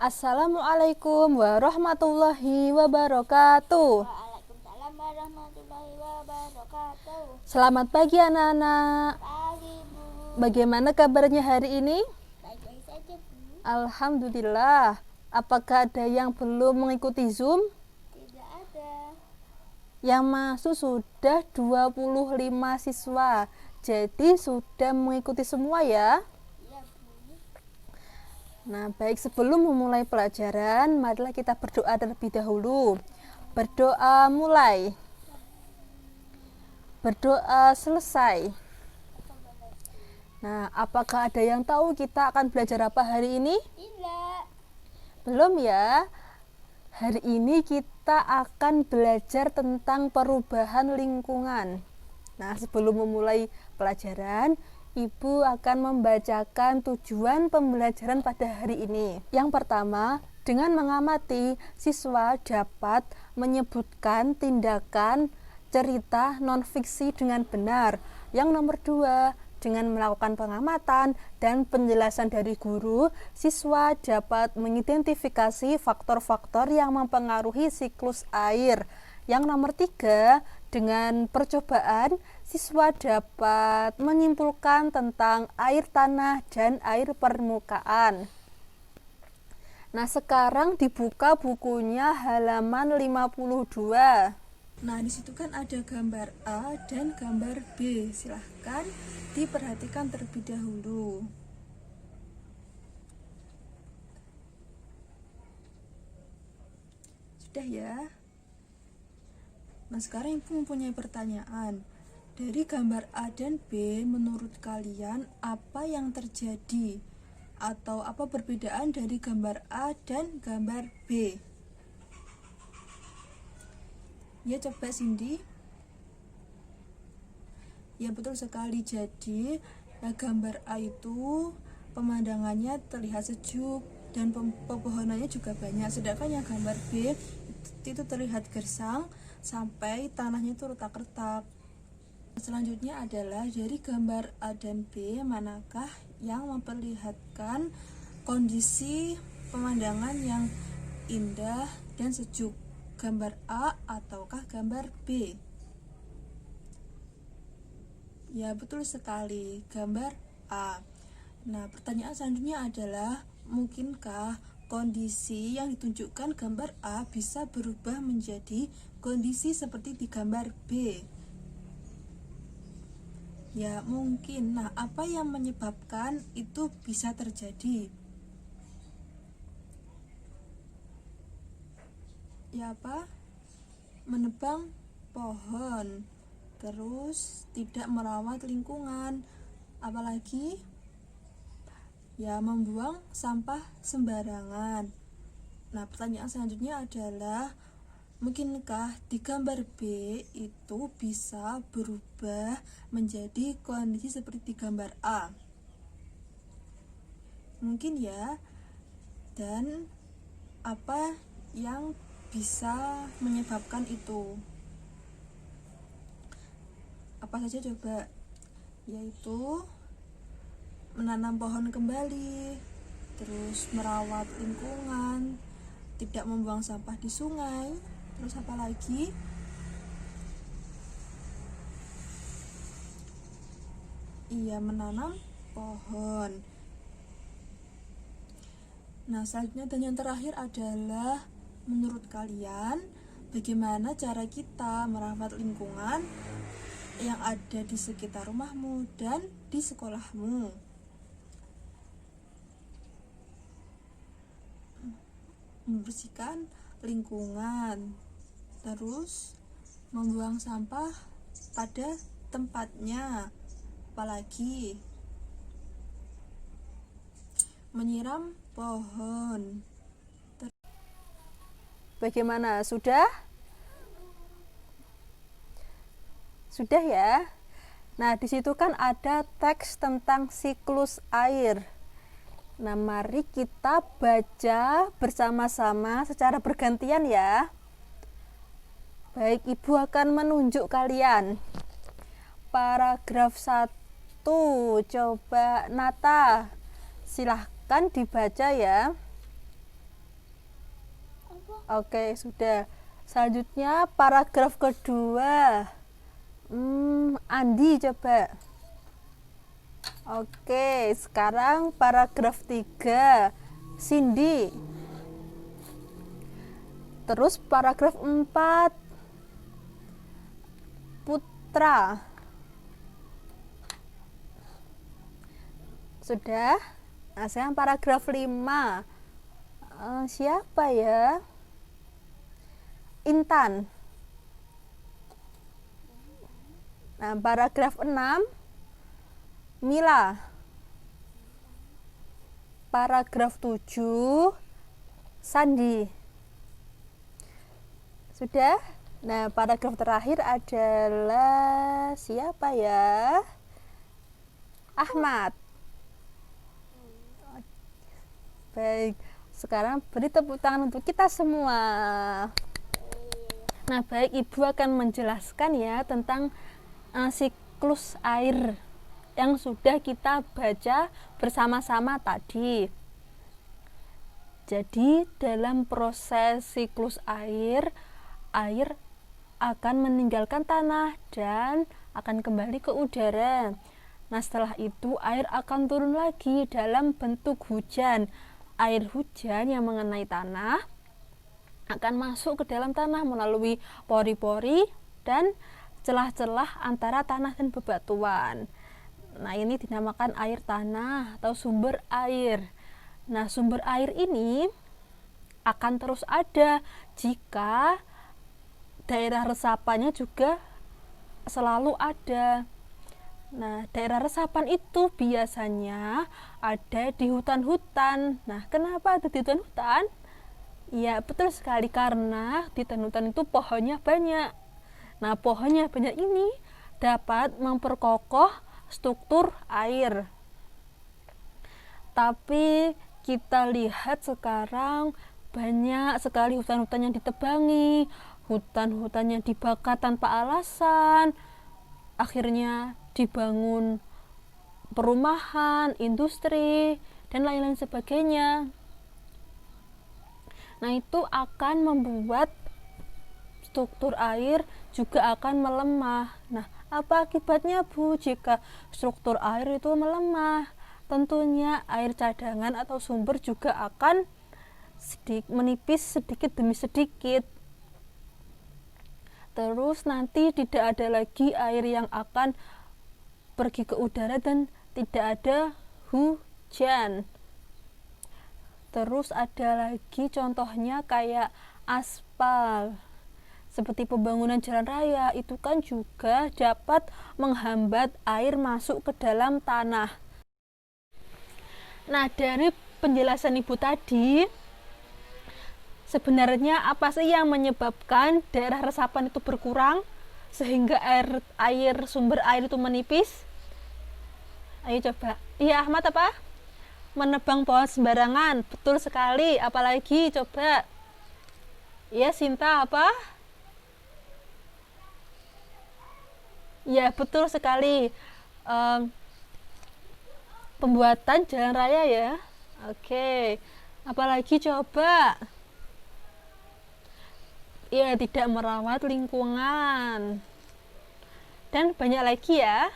Assalamualaikum warahmatullahi wabarakatuh. Waalaikumsalam warahmatullahi wabarakatuh. Selamat pagi anak-anak. Pagi Bu. Bagaimana kabarnya hari ini? Baik-baik saja Bu. Alhamdulillah. Apakah ada yang belum mengikuti Zoom? Tidak ada. Yang masuk sudah 25 siswa. Jadi sudah mengikuti semua ya. Iya Bu. Nah, baik, sebelum memulai pelajaran, marilah kita berdoa terlebih dahulu. Berdoa mulai. Berdoa selesai. Nah, apakah ada yang tahu kita akan belajar apa hari ini? Tidak. Belum ya? Hari ini kita akan belajar tentang perubahan lingkungan. Nah, sebelum memulai pelajaran, Ibu akan membacakan tujuan pembelajaran pada hari ini. Yang pertama, dengan mengamati, siswa dapat menyebutkan tindakan cerita non-fiksi dengan benar. Yang nomor 2, dengan melakukan pengamatan dan penjelasan dari guru, siswa dapat mengidentifikasi faktor-faktor yang mempengaruhi siklus air. Yang nomor 3, dengan percobaan, siswa dapat menyimpulkan tentang air tanah dan air permukaan. Nah, sekarang dibuka bukunya halaman 52. Nah, di situ kan ada gambar A dan gambar B. Silahkan diperhatikan terlebih dahulu. Sudah ya? Nah, sekarang Ibu mempunyai pertanyaan. Dari gambar A dan B, menurut kalian apa yang terjadi? Atau apa perbedaan dari gambar A dan gambar B? Ya, coba Cindy. Ya, betul sekali. Jadi, gambar A itu pemandangannya terlihat sejuk dan pepohonannya juga banyak. Sedangkan yang gambar B itu terlihat gersang sampai tanahnya itu retak-retak. Selanjutnya adalah dari gambar A dan B, manakah yang memperlihatkan kondisi pemandangan yang indah dan sejuk? Gambar A ataukah gambar B? Ya, betul sekali, gambar A. Nah, pertanyaan selanjutnya adalah, mungkinkah kondisi yang ditunjukkan gambar A bisa berubah menjadi kondisi seperti di gambar B? Ya, mungkin. Nah, apa yang menyebabkan itu bisa terjadi? Ya, apa? Menebang pohon, terus tidak merawat lingkungan, apalagi ya membuang sampah sembarangan. Nah, pertanyaan selanjutnya adalah, mungkinkah di gambar B itu bisa berubah menjadi kondisi seperti di gambar A? Mungkin ya. Dan apa yang bisa menyebabkan itu? Apa saja coba? Yaitu menanam pohon kembali, terus merawat lingkungan, tidak membuang sampah di sungai, terus apa lagi? Iya, menanam pohon. Nah, selanjutnya dan yang terakhir adalah, menurut kalian bagaimana cara kita merawat lingkungan yang ada di sekitar rumahmu dan di sekolahmu? Membersihkan lingkungan, terus membuang sampah pada tempatnya, apalagi menyiram pohon. Bagaimana? Sudah? Sudah ya? Nah, di situ kan ada teks tentang siklus air. Nah, mari kita baca bersama-sama secara bergantian ya. Baik, Ibu akan menunjuk kalian. Paragraf 1, coba Nata, silahkan dibaca ya. Oke, sudah. Selanjutnya paragraf kedua. Andi coba. Oke, sekarang paragraf 3. Cindy. Terus paragraf 4. Putra. Sudah? Nah, sekarang paragraf 5. Siapa ya? Intan. Nah, paragraf 6. Mila. Paragraf 7. Sandi. Sudah? Nah, paragraf terakhir adalah siapa ya? Ahmad. Baik, sekarang beri tepuk tangan untuk kita semua. Nah, baik, Ibu akan menjelaskan ya tentang siklus air yang sudah kita baca bersama-sama tadi. Jadi, dalam proses siklus air akan meninggalkan tanah dan akan kembali ke udara. Nah, setelah itu air akan turun lagi dalam bentuk hujan. Air hujan yang mengenai tanah akan masuk ke dalam tanah melalui pori-pori dan celah-celah antara tanah dan bebatuan. Nah, ini dinamakan air tanah atau sumber air. Nah, sumber air ini akan terus ada jika daerah resapannya juga selalu ada. Nah, daerah resapan itu biasanya ada di hutan-hutan. Nah, kenapa ada di hutan-hutan? Ya, betul sekali, karena di hutan-hutan itu pohonnya banyak. Nah, pohonnya banyak ini dapat memperkokoh struktur air. Tapi kita lihat sekarang banyak sekali hutan-hutan yang ditebangi, hutan-hutan yang dibakar tanpa alasan. Akhirnya dibangun perumahan, industri, dan lain-lain sebagainya. Nah, itu akan membuat struktur air juga akan melemah. Nah, apa akibatnya, Bu, jika struktur air itu melemah? Tentunya air cadangan atau sumber juga akan menipis sedikit demi sedikit. Terus nanti tidak ada lagi air yang akan pergi ke udara dan tidak ada hujan. Terus ada lagi contohnya kayak aspal. Seperti pembangunan jalan raya itu kan juga dapat menghambat air masuk ke dalam tanah. Nah, dari penjelasan Ibu tadi, sebenarnya apa sih yang menyebabkan daerah resapan itu berkurang sehingga sumber air itu menipis? Ayo coba. Iya, Ahmad, apa? Menebang pohon sembarangan. Betul sekali. Apalagi coba. Iya, Sinta, apa? Ya, betul sekali. Pembuatan jalan raya ya. Oke. Apalagi coba. Ya, tidak merawat lingkungan. Dan banyak lagi ya.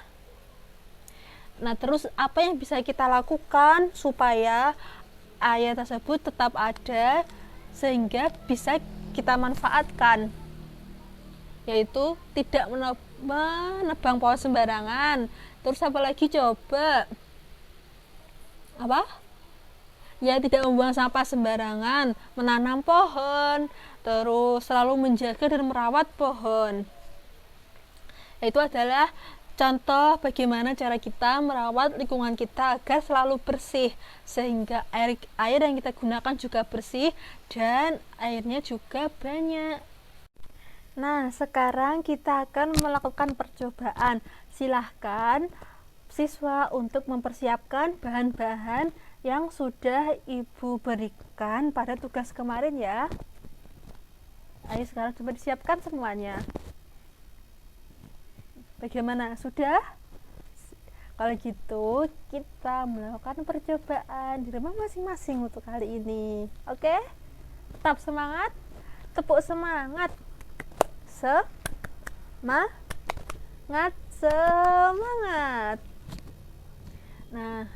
Nah, terus apa yang bisa kita lakukan supaya air tersebut tetap ada sehingga bisa kita manfaatkan? Yaitu tidak menebang pohon sembarangan. Terus apa lagi coba? Apa? Ya, tidak membuang sampah sembarangan, menanam pohon, terus selalu menjaga dan merawat pohon. Itu adalah contoh bagaimana cara kita merawat lingkungan kita agar selalu bersih, sehingga air yang kita gunakan juga bersih dan airnya juga banyak. Nah, sekarang kita akan melakukan percobaan. Silahkan siswa untuk mempersiapkan bahan-bahan yang sudah Ibu berikan pada tugas kemarin ya. Ayo sekarang coba disiapkan semuanya. Bagaimana? Sudah? Kalau gitu kita melakukan percobaan di rumah masing-masing untuk kali ini. Oke? Tetap semangat. Tepuk semangat. Semangat. Nah,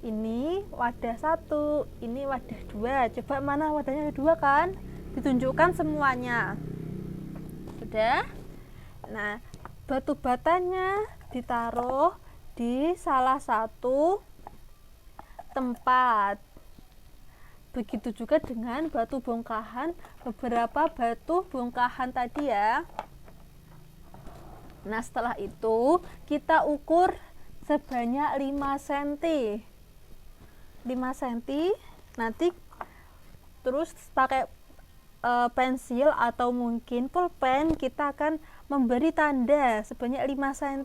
ini wadah 1, ini wadah 2. Coba mana wadahnya ada 2 kan? Ditunjukkan semuanya. Sudah? Nah, batu batanya ditaruh di salah satu tempat. Begitu juga dengan batu bongkahan, beberapa batu bongkahan tadi ya. Nah, setelah itu kita ukur sebanyak 5 cm. 5 cm. Nanti terus pakai pensil atau mungkin pulpen, kita akan memberi tanda sebanyak 5 cm.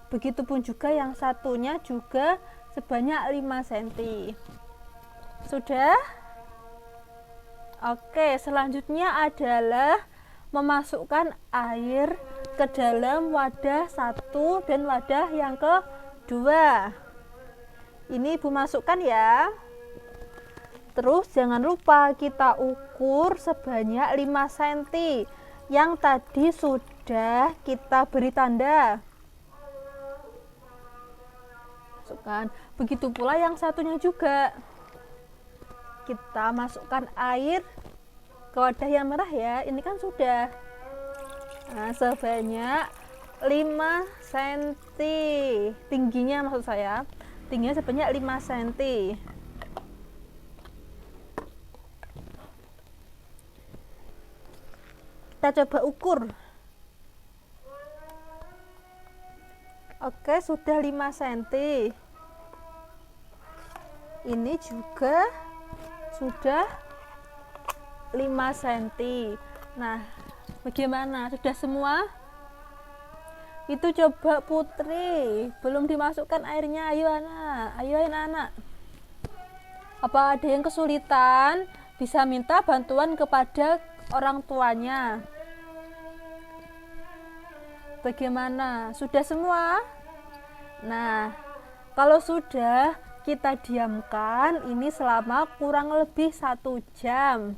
Begitupun juga yang satunya juga sebanyak 5 cm. Sudah? Oke, selanjutnya adalah memasukkan air ke dalam wadah 1 dan wadah yang kedua. Ini Ibu masukkan ya. Terus jangan lupa kita ukur sebanyak 5 cm yang tadi sudah kita beri tanda. Masukkan. Begitu pula yang satunya juga. Kita masukkan air ke wadah yang merah ya. Ini kan sudah. Nah, sebanyak 5 cm. Tingginya maksud saya. Tingginya sebanyak 5 cm. Kita coba ukur. Oke, sudah 5 cm. Ini juga sudah 5 cm. Nah, bagaimana? Sudah semua? Itu coba Putri, belum dimasukkan airnya. Ayo anak, ayo anak. Apa ada yang kesulitan? Bisa minta bantuan kepada orang tuanya. Bagaimana? Sudah semua? Nah, kalau sudah, kita diamkan ini selama kurang lebih 1 jam.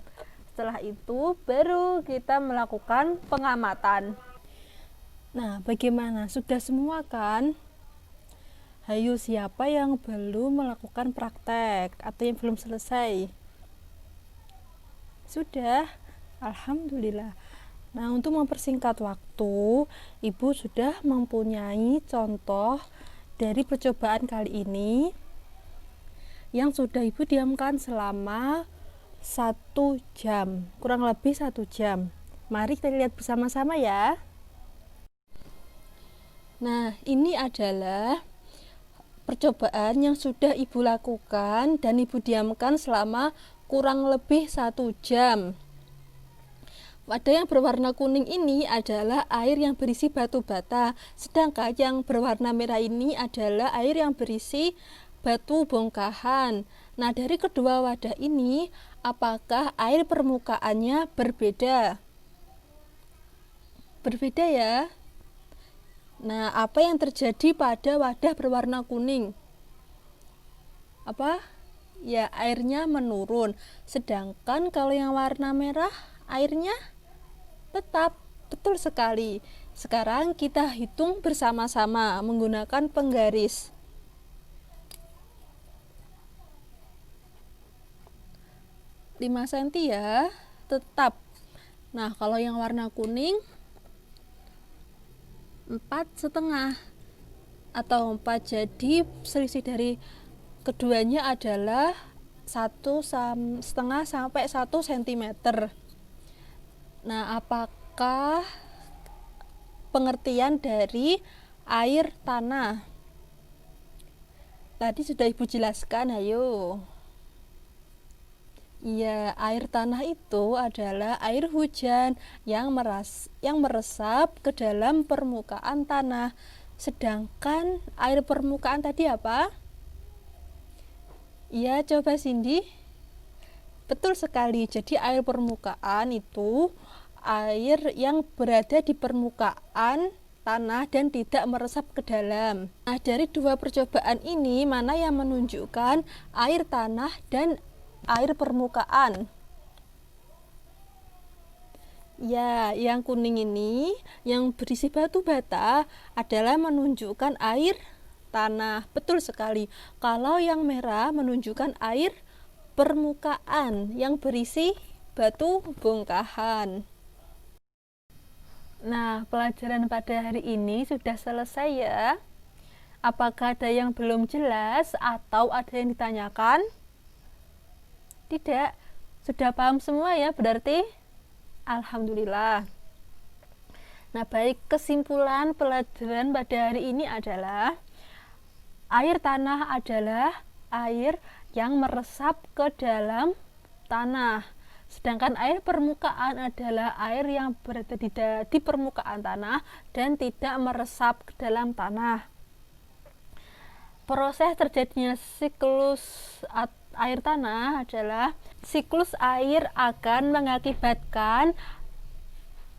Setelah itu baru kita melakukan pengamatan. Nah, bagaimana? Sudah semua kan? Hayo, siapa yang belum melakukan praktek atau yang belum selesai? Sudah? Alhamdulillah. Nah, untuk mempersingkat waktu, Ibu sudah mempunyai contoh dari percobaan kali ini yang sudah Ibu diamkan selama 1 jam, kurang lebih 1 jam. Mari kita lihat bersama-sama ya. Nah, ini adalah percobaan yang sudah Ibu lakukan dan Ibu diamkan selama kurang lebih 1 jam. Wadah yang berwarna kuning ini adalah air yang berisi batu bata, sedangkan yang berwarna merah ini adalah air yang berisi batu bongkahan. Nah, dari kedua wadah ini, apakah air permukaannya berbeda? Berbeda ya. Nah, apa yang terjadi pada wadah berwarna kuning? Apa? Ya, airnya menurun. Sedangkan kalau yang warna merah, airnya tetap. Betul sekali. Sekarang kita hitung bersama-sama menggunakan penggaris. 5 cm ya, tetap. Nah, kalau yang warna kuning 4,5 atau 4, jadi selisih dari keduanya adalah 1,5 sampai 1 cm. Nah, apakah pengertian dari air tanah? Tadi sudah Ibu jelaskan, ayo. Ya, air tanah itu adalah air hujan yang meresap ke dalam permukaan tanah. Sedangkan air permukaan tadi apa? Ya, coba Cindy. Betul sekali. Jadi air permukaan itu air yang berada di permukaan tanah dan tidak meresap ke dalam. Nah, dari dua percobaan ini mana yang menunjukkan air tanah dan air permukaan? Ya, yang kuning ini yang berisi batu bata adalah menunjukkan air tanah. Betul sekali. Kalau yang merah menunjukkan air permukaan yang berisi batu bongkahan. Nah, pelajaran pada hari ini sudah selesai ya. Apakah ada yang belum jelas atau ada yang ditanyakan? Tidak. Sudah paham semua ya berarti? Alhamdulillah. Nah, baik, kesimpulan pelajaran pada hari ini adalah air tanah adalah air yang meresap ke dalam tanah. Sedangkan air permukaan adalah air yang berada di permukaan tanah dan tidak meresap ke dalam tanah. Proses terjadinya siklus air tanah adalah siklus air akan mengakibatkan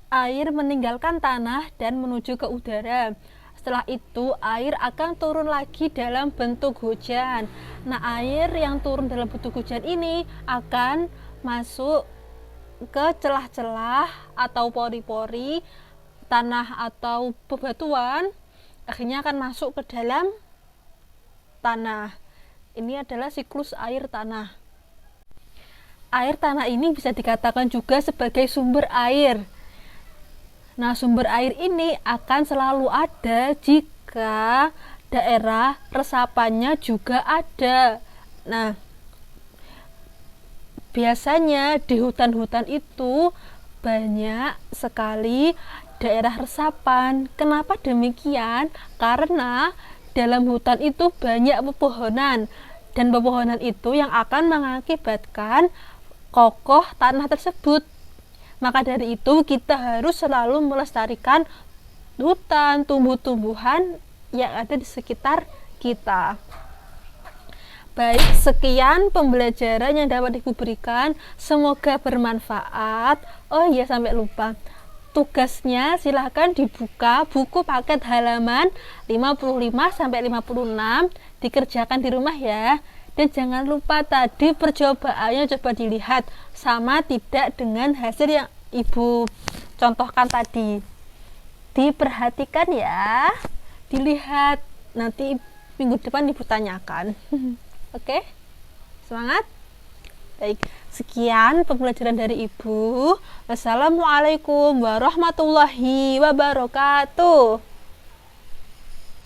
air meninggalkan tanah dan menuju ke udara. Setelah itu air akan turun lagi dalam bentuk hujan. Nah, air yang turun dalam bentuk hujan ini akan masuk ke celah-celah atau pori-pori tanah atau bebatuan, akhirnya akan masuk ke dalam tanah. Ini adalah siklus air tanah. Air tanah ini bisa dikatakan juga sebagai sumber air. Nah, sumber air ini akan selalu ada jika daerah resapannya juga ada. Nah, biasanya di hutan-hutan itu banyak sekali daerah resapan. Kenapa demikian? Karena dalam hutan itu banyak pepohonan, dan pepohonan itu yang akan mengakibatkan kokoh tanah tersebut. Maka dari itu kita harus selalu melestarikan hutan, tumbuh-tumbuhan yang ada di sekitar kita. Baik, sekian pembelajaran yang dapat Ibu berikan. Semoga bermanfaat. Oh iya, sampai lupa. Tugasnya silahkan dibuka buku paket halaman 55 sampai 56, dikerjakan di rumah ya. Dan jangan lupa tadi percobaannya coba dilihat sama tidak dengan hasil yang Ibu contohkan tadi. Diperhatikan ya, dilihat, nanti minggu depan Ibu tanyakan. Oke, semangat. Baik, sekian pembelajaran dari Ibu. Wassalamualaikum warahmatullahi wabarakatuh.